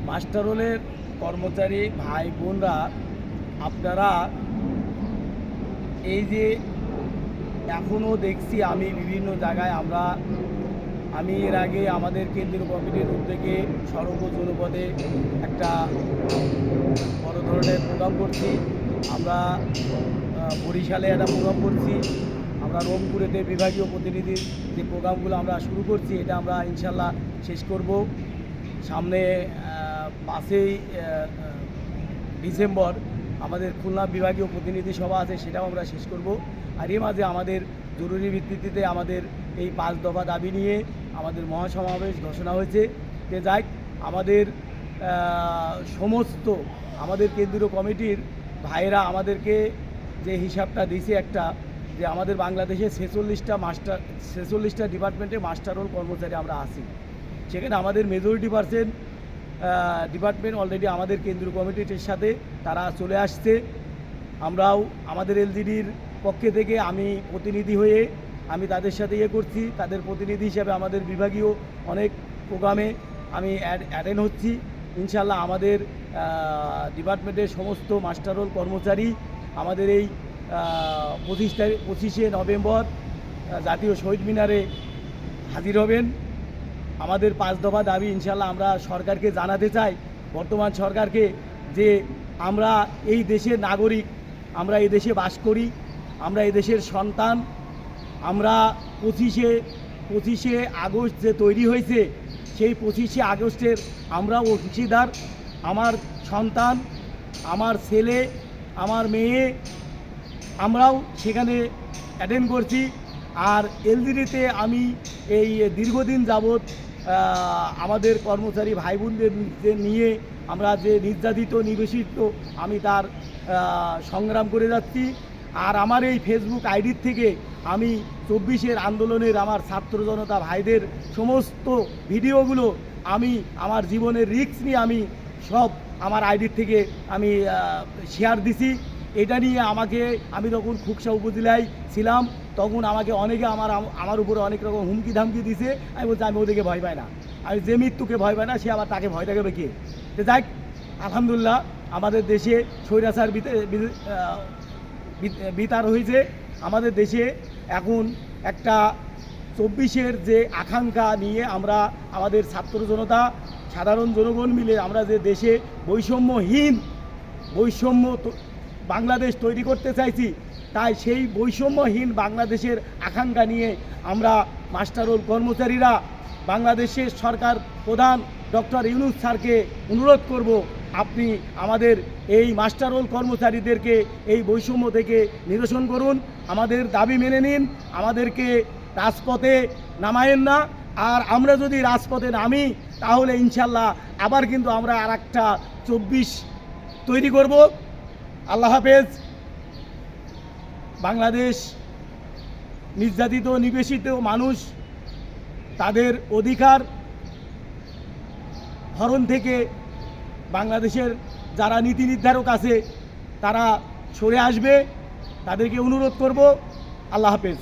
মাস্টাররোলের কর্মচারী ভাই বোনরা, আপনারা এই যে এখনও দেখছি আমি বিভিন্ন জায়গায় আমি এর আগে আমাদের কেন্দ্রীয় কমিটির উদ্যোগে সর্ব জনপদে একটা বড় ধরনের প্রোগ্রাম করছি। আমরা বরিশালে একটা প্রোগ্রাম করছি, আমরা রংপুরেতে বিভাগীয় প্রতিনিধির যে প্রোগ্রামগুলো আমরা শুরু করছি এটা আমরা ইনশাল্লাহ শেষ করব। সামনে 5ই ডিসেম্বর আমাদের খুলনা বিভাগীয় প্রতিনিধি সভা আছে, সেটাও আমরা শেষ করব। আর এর মাঝে আমাদের জরুরি ভিত্তিতে আমাদের এই 5 দফা দাবি নিয়ে আমাদের মহাসমাবেশ ঘোষণা হয়েছে। যে যাই আমাদের সমস্ত আমাদের কেন্দ্রীয় কমিটির ভাইয়েরা আমাদেরকে যে হিসাবটা দিয়েছে একটা, যে আমাদের বাংলাদেশে 46টা ডিপার্টমেন্টে মাস্টার রোল কর্মচারী আমরা আছি। সেখানে আমাদের মেজরিটি পার্সেন্ট ডিপার্টমেন্ট অলরেডি আমাদের কেন্দ্রীয় কমিটির সাথে তারা চলে আসছে। আমরাও আমাদের এলজিডির পক্ষে থেকে আমি প্রতিনিধি হয়ে আমি তাদের সাথে করছি, তাদের প্রতিনিধি হিসাবে আমাদের বিভাগীয় অনেক প্রোগ্রামে আমি অ্যাটেন্ড হচ্ছি। ইনশাল্লাহ আমাদের ডিপার্টমেন্টের সমস্ত মাস্টার রোল কর্মচারী আমাদের এই 25শে নভেম্বর জাতীয় শহীদ মিনারে হাজির হবেন। আমাদের 5 দফা দাবি ইনশাল্লাহ আমরা সরকারকে জানাতে চাই, বর্তমান সরকারকে, যে আমরা এই দেশের নাগরিক, আমরা এই দেশে বাস করি, আমরা এই দেশের সন্তান। আমরা 25শে আগস্ট যে তৈরি হয়েছে সেই 25শে আগস্টের আমরাও অংশীদার। আমার সন্তান, আমার ছেলে, আমার মেয়ে, আমরাও সেখানে অ্যাটেন্ড করছি। আর এলজিডিতে আমি এই দীর্ঘদিন যাবৎ আমাদের কর্মচারী ভাই বোনদের নিয়ে আমরা যে নির্যাতিত নিবেশিত আমি তার সংগ্রাম করে যাচ্ছি। আর আমার এই ফেসবুক আইডির থেকে আমি 24-এর আন্দোলনের আমার ছাত্র জনতা ভাইদের সমস্ত ভিডিওগুলো আমি আমার জীবনের রিস্ক নিয়ে আমি সব আমার আইডির থেকে আমি শেয়ার দিছি। এটা নিয়ে আমি তখন খুকসা উপজেলায় ছিলাম, তখন আমাকে অনেকে আমার উপরে অনেক রকম হুমকি ধামকি দিছে। আমি বলছি আমি ওদেরকে ভয় পাই না, আমি যে মৃত্যুকে ভয় পাই না সে আবার তাকে ভয় দেখাবে কে। তো যাই আলহামদুলিল্লাহ আমাদের দেশে স্বৈরাচার বিতার হয়েছে। আমাদের দেশে এখন একটা 24-এর যে আকাঙ্ক্ষা নিয়ে আমরা আমাদের ছাত্র জনতা সাধারণ জনগণ মিলে আমরা যে দেশে বৈষম্য বাংলাদেশ তৈরি করতে চাইছি, তাই সেই বৈষম্যহীন বাংলাদেশের আকাঙ্ক্ষা নিয়ে আমরা মাস্টার রোল কর্মচারীরা বাংলাদেশের সরকার প্রধান ডক্টর ইউনূস স্যারকে অনুরোধ করব, আপনি আমাদের এই মাস্টার রোল কর্মচারীদেরকে এই বৈষম্য থেকে নিরসন করুন, আমাদের দাবি মেনে নিন, আমাদেরকে রাজপথে নামায়েন না। আর আমরা যদি রাজপথে নামি তাহলে ইনশাল্লাহ আবার কিন্তু আমরা আর একটা 24 তৈরি করব। আল্লাহ হাফেজ। বাংলাদেশ নির্যাতিত নিবেশিত মানুষ তাদের অধিকার হরণ থেকে বাংলাদেশের যারা নীতি নির্ধারক আছে তারা সরে আসবে, তাদেরকে অনুরোধ করব। আল্লাহ হাফেজ।